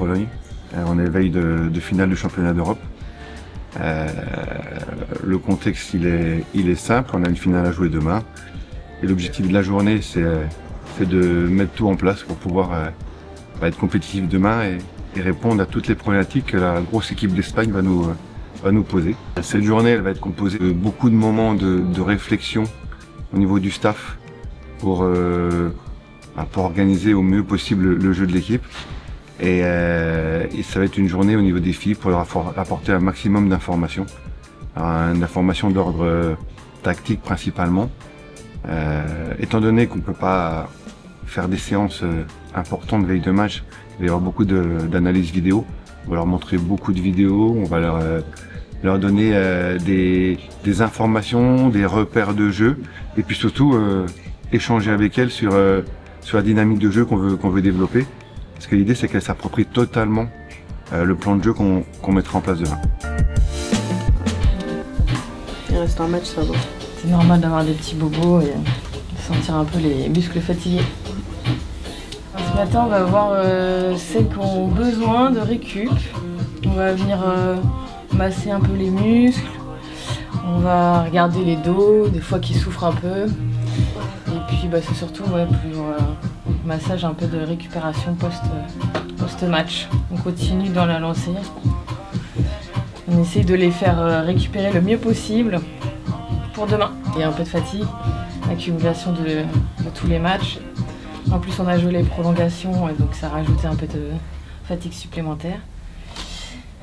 Pologne. On est veille de finale du championnat d'Europe. Le contexte il est simple, on a une finale à jouer demain. Et l'objectif de la journée c'est de mettre tout en place pour pouvoir être compétitif demain et répondre à toutes les problématiques que la grosse équipe d'Espagne va nous poser. Cette journée elle va être composée de beaucoup de moments de réflexion au niveau du staff pour organiser au mieux possible le jeu de l'équipe. Et ça va être une journée au niveau des filles pour leur apporter un maximum d'informations. D'informations d'ordre tactique principalement. Étant donné qu'on ne peut pas faire des séances importantes veille de match, il va y avoir beaucoup d'analyses vidéo. On va leur montrer beaucoup de vidéos, on va leur donner des informations, des repères de jeu et puis surtout échanger avec elles sur la dynamique de jeu qu'on veut développer. Parce que l'idée c'est qu'elles s'approprient totalement le plan de jeu qu'on mettra en place demain. Il reste un match, ça va. C'est normal d'avoir des petits bobos et de sentir un peu les muscles fatigués. Ce matin on va voir celles qui ont besoin de récup. On va venir masser un peu les muscles. On va regarder les dos, des fois qui souffrent un peu. Et puis c'est surtout pour massage un peu de récupération post-match. On continue dans la lancée. On essaye de les faire récupérer le mieux possible pour demain. Il y a un peu de fatigue, accumulation de tous les matchs. En plus on a joué les prolongations et donc ça a rajouté un peu de fatigue supplémentaire.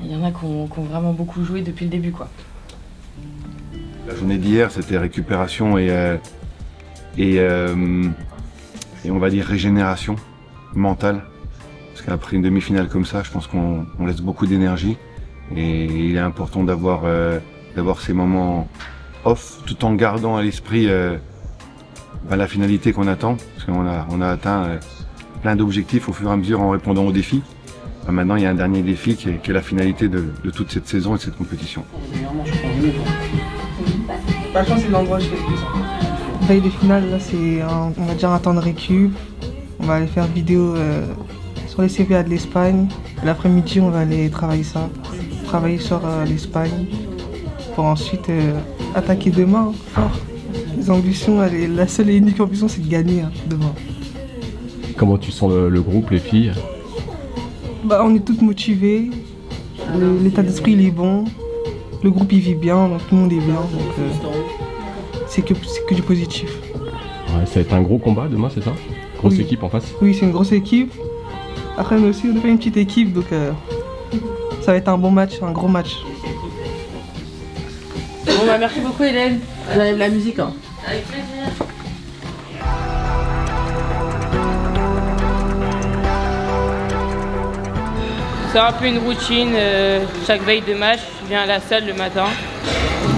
Il y en a qui ont vraiment beaucoup joué depuis le début, quoi. La journée d'hier c'était récupération et on va dire régénération mentale. Parce qu'après une demi-finale comme ça, je pense qu'on laisse beaucoup d'énergie. Et il est important d'avoir ces moments off, tout en gardant à l'esprit la finalité qu'on attend. Parce qu'on a atteint plein d'objectifs au fur et à mesure en répondant aux défis. Maintenant, il y a un dernier défi qui est la finalité de toute cette saison et de cette compétition. Par contre, c'est l'endroit où je fais le plus. Veille de finale, là, c'est on va dire un temps de récup. On va aller faire vidéo sur les CVA de l'Espagne. L'après-midi, on va aller travailler ça. Travailler sur l'Espagne. Pour ensuite attaquer demain fort. Les ambitions, la seule et unique ambition, c'est de gagner demain. Comment tu sens le groupe, les filles? On est toutes motivées. L'état d'esprit, il est bon. Le groupe, il vit bien, donc tout le monde est bien. Donc, c'est que du positif. Ouais, ça va être un gros combat demain, c'est ça? Grosse équipe en face? Oui, c'est une grosse équipe. Après, nous aussi, on a fait une petite équipe, donc ça va être un bon match, un gros match. Bon, merci beaucoup, Hélène. J'enlève la musique, hein. Avec plaisir. C'est un peu une routine, chaque veille de match, je viens à la salle le matin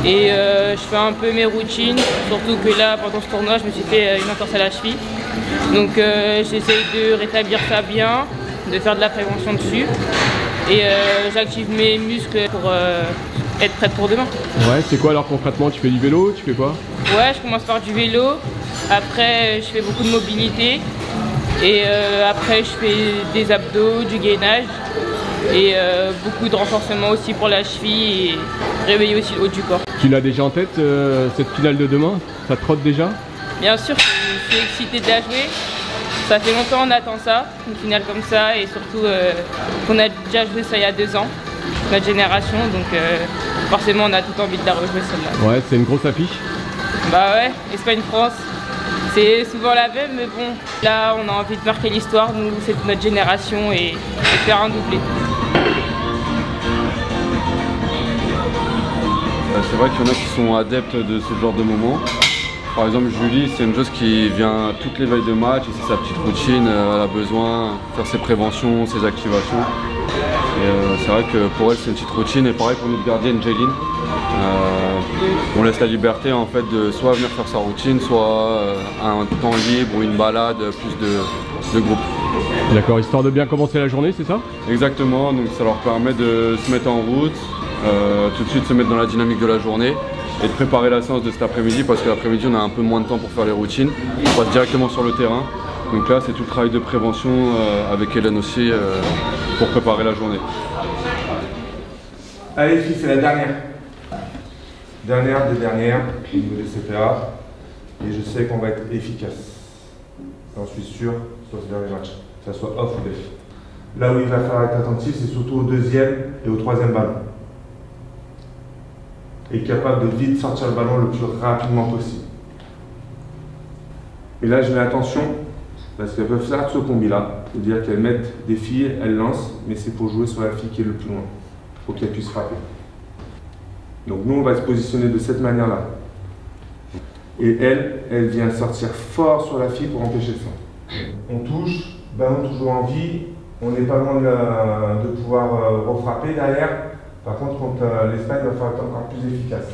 et je fais un peu mes routines, surtout que là pendant ce tournoi je me suis fait une entorse à la cheville. Donc j'essaye de rétablir ça bien, de faire de la prévention dessus et j'active mes muscles pour être prête pour demain. Ouais, c'est quoi alors concrètement? Tu fais du vélo? Tu fais quoi? Ouais, je commence par du vélo, après je fais beaucoup de mobilité et après je fais des abdos, du gainage. Et beaucoup de renforcement aussi pour la cheville et réveiller aussi le haut du corps. Tu l'as déjà en tête cette finale de demain? Ça te trotte déjà? Bien sûr, je suis excitée de la jouer. Ça fait longtemps qu'on attend ça, une finale comme ça et surtout qu'on a déjà joué ça il y a 2 ans, notre génération, donc forcément on a tout envie de la rejouer celle-là. Ouais, c'est une grosse affiche. Bah ouais, Espagne-France, c'est souvent la même mais bon, là on a envie de marquer l'histoire, nous c'est notre génération et faire un doublé. C'est vrai qu'il y en a qui sont adeptes de ce genre de moments. Par exemple Julie, c'est une joueuse qui vient toutes les veilles de match, et c'est sa petite routine, elle a besoin de faire ses préventions, ses activations. Et c'est vrai que pour elle c'est une petite routine et pareil pour notre gardienne Jaylin. On laisse la liberté en fait de soit venir faire sa routine, soit un temps libre ou une balade, plus de groupe. D'accord, histoire de bien commencer la journée, c'est ça? Exactement, donc ça leur permet de se mettre en route, tout de suite se mettre dans la dynamique de la journée et de préparer la séance de cet après-midi parce que l'après-midi on a un peu moins de temps pour faire les routines. On passe directement sur le terrain Donc là, c'est tout le travail de prévention avec Hélène aussi pour préparer la journée. Allez filles, c'est la dernière. Dernière des dernières au niveau des CPA. Et je sais qu'on va être efficace. J'en suis sûr sur ce dernier match, que ce soit off ou def. Là où il va falloir être attentif, c'est surtout au deuxième et au troisième ballon. Et capable de vite sortir le ballon le plus rapidement possible. Et là, je mets attention, parce qu'elles peuvent faire ce combi-là. C'est-à-dire qu'elles mettent des filles, elles lancent, mais c'est pour jouer sur la fille qui est le plus loin. Il faut qu'elle puisse frapper. Donc nous, on va se positionner de cette manière-là. Et elle vient sortir fort sur la fille pour empêcher ça. On touche, ballon toujours en vie, on n'est pas loin de pouvoir refrapper derrière. Par contre, contre l'Espagne, il va falloir être encore plus efficace.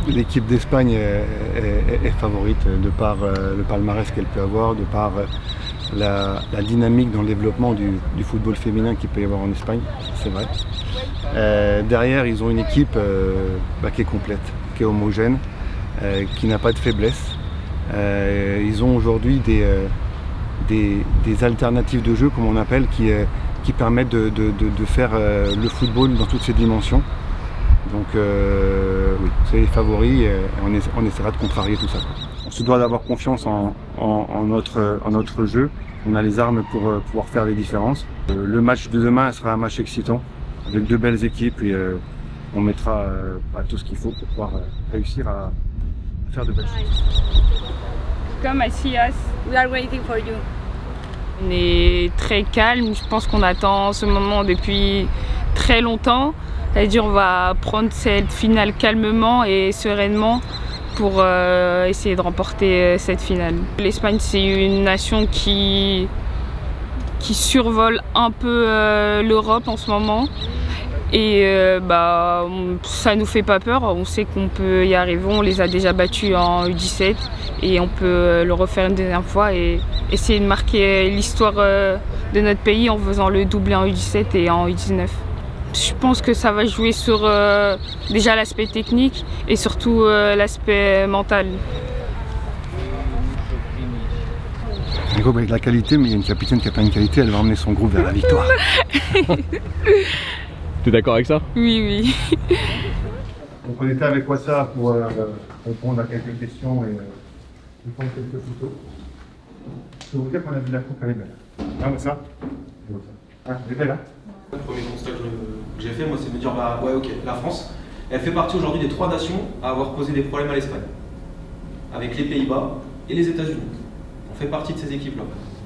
L'équipe d'Espagne est favorite de par le palmarès qu'elle peut avoir, de par la dynamique dans le développement du football féminin qu'il peut y avoir en Espagne, c'est vrai. Derrière, ils ont une équipe qui est complète, qui est homogène, qui n'a pas de faiblesse. Ils ont aujourd'hui des alternatives de jeu, comme on appelle, qui permettent de faire le football dans toutes ses dimensions. Donc oui, c'est les favoris et on essaiera de contrarier tout ça. On se doit d'avoir confiance en notre jeu. On a les armes pour pouvoir faire les différences. Le match de demain sera un match excitant, avec deux belles équipes et on mettra tout ce qu'il faut pour pouvoir réussir à faire de belles choses. Come and see us. We are waiting for you. On est très calme, je pense qu'on attend ce moment depuis très longtemps. C'est-à-dire on va prendre cette finale calmement et sereinement pour essayer de remporter cette finale. L'Espagne, c'est une nation qui survole un peu l'Europe en ce moment. Et ça nous fait pas peur, on sait qu'on peut y arriver, on les a déjà battus en U17 et on peut le refaire une deuxième fois et essayer de marquer l'histoire de notre pays en faisant le doublé en U17 et en U19. Je pense que ça va jouer sur déjà l'aspect technique et surtout l'aspect mental. Hugo a de la qualité, mais il y a une capitaine qui n'a pas une qualité, elle va emmener son groupe vers la victoire. T'es d'accord avec ça? Oui. Donc on était avec Wassa pour répondre à quelques questions et prendre quelques photos. Je peux vous dire qu'on a vu la coupe, elle est belle. Ah, Wassa? Elle est belle, hein? Le premier constat que j'ai fait, moi, c'est de me dire, ouais, ok, la France, elle fait partie aujourd'hui des 3 nations à avoir posé des problèmes à l'Espagne, avec les Pays-Bas et les États-Unis. On fait partie de ces équipes-là.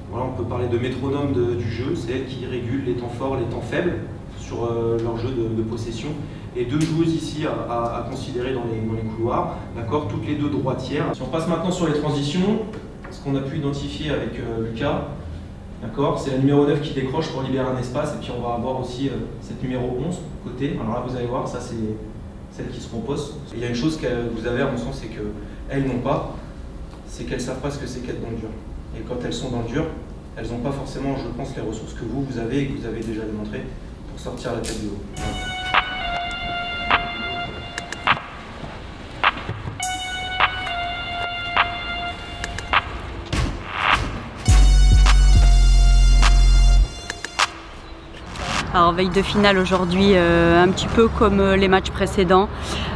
Voilà, on peut parler de métronome du jeu, c'est elle qui régule les temps forts, les temps faibles sur leur jeu de possession. Et 2 joueuses ici à considérer dans les couloirs, d'accord, toutes les 2 droitières. Si on passe maintenant sur les transitions, ce qu'on a pu identifier avec Lucas, d'accord, c'est la numéro 9 qui décroche pour libérer un espace, et puis on va avoir aussi cette numéro 11 côté. Alors là, vous allez voir, ça c'est celle qui se compose. Et il y a une chose que vous avez à mon sens, c'est qu'elles n'ont pas, c'est qu'elles ne savent pas ce que c'est qu'être dans le dur. Et quand elles sont dans le dur, elles n'ont pas forcément, je pense, les ressources que vous avez et que vous avez déjà démontré pour sortir la tête de haut. Voilà. Alors veille de finale aujourd'hui, un petit peu comme les matchs précédents.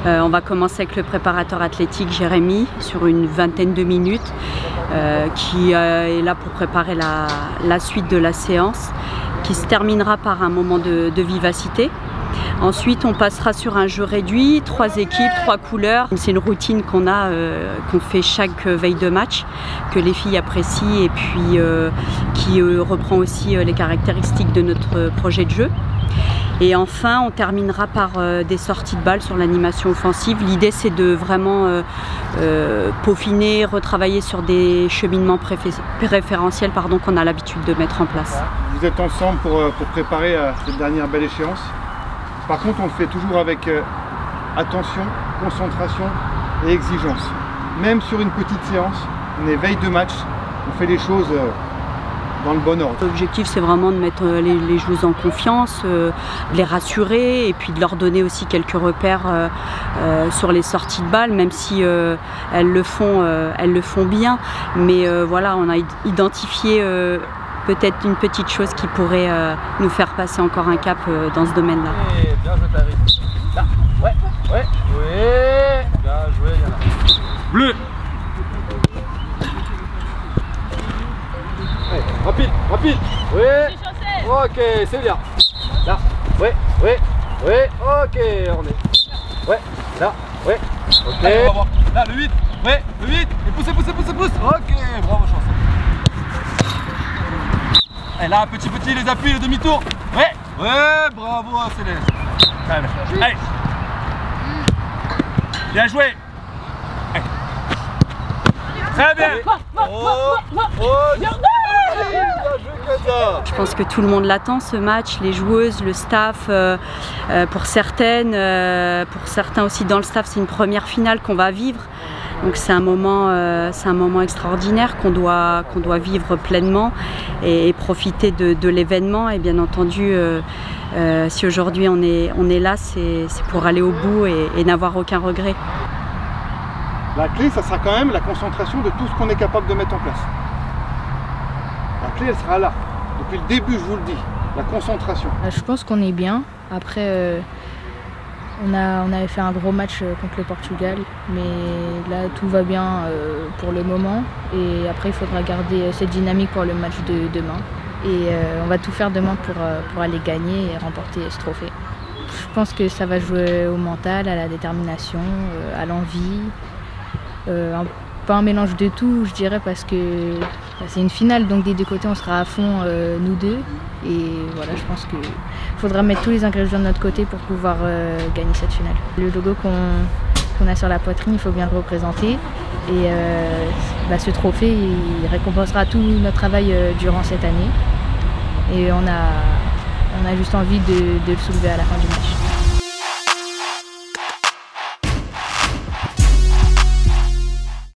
On va commencer avec le préparateur athlétique Jérémy sur une vingtaine de minutes qui est là pour préparer la suite de la séance qui se terminera par un moment de vivacité. Ensuite, on passera sur un jeu réduit, 3 équipes, 3 couleurs. C'est une routine qu'on fait chaque veille de match, que les filles apprécient et puis qui reprend aussi les caractéristiques de notre projet de jeu. Et enfin, on terminera par des sorties de balles sur l'animation offensive. L'idée, c'est de vraiment peaufiner, retravailler sur des cheminements préférentiels qu'on a l'habitude de mettre en place. Vous êtes ensemble pour préparer cette dernière belle échéance. Par contre, on le fait toujours avec attention, concentration et exigence. Même sur une petite séance, on est veille de match, on fait les choses dans le bon ordre. L'objectif, c'est vraiment de mettre les joueuses en confiance, de les rassurer et puis de leur donner aussi quelques repères sur les sorties de balles, même si elles le font bien. Mais voilà, on a identifié peut-être une petite chose qui pourrait nous faire passer encore un cap dans ce domaine-là. Bien joué, Tari. Là, ouais, bien joué, Yana. Bleu. Allez, rapide, oui. Ok, c'est bien. Là, ouais, ok, on est. Ouais, là, ouais, ok. Allez, on va voir. Là, le 8, ouais, le 8. Et pousse. Ok, bravo, chance. Et là, petit, les appuis, le demi-tour. Ouais, bravo, Céleste. Allez. Bien joué. Allez. Très bien. Je pense que tout le monde l'attend, ce match, les joueuses, le staff, pour certains aussi dans le staff, c'est une première finale qu'on va vivre. Donc c'est un moment extraordinaire qu'on doit vivre pleinement et profiter de l'événement. Et bien entendu, si aujourd'hui on est là, c'est pour aller au bout et n'avoir aucun regret. La clé, ça sera quand même la concentration de tout ce qu'on est capable de mettre en place. La clé, elle sera là. Depuis le début, je vous le dis, la concentration. Je pense qu'on est bien. Après, on avait fait un gros match contre le Portugal, mais là, tout va bien pour le moment. Et après, il faudra garder cette dynamique pour le match de demain. Et on va tout faire demain pour aller gagner et remporter ce trophée. Je pense que ça va jouer au mental, à la détermination, à l'envie. Pas un mélange de tout, je dirais, parce que c'est une finale, donc des deux côtés on sera à fond, nous deux. Et voilà, je pense qu'il faudra mettre tous les ingrédients de notre côté pour pouvoir gagner cette finale. Le logo qu'on a sur la poitrine, il faut bien le représenter. Et ce trophée, il récompensera tout notre travail durant cette année. Et on a juste envie de le soulever à la fin du match.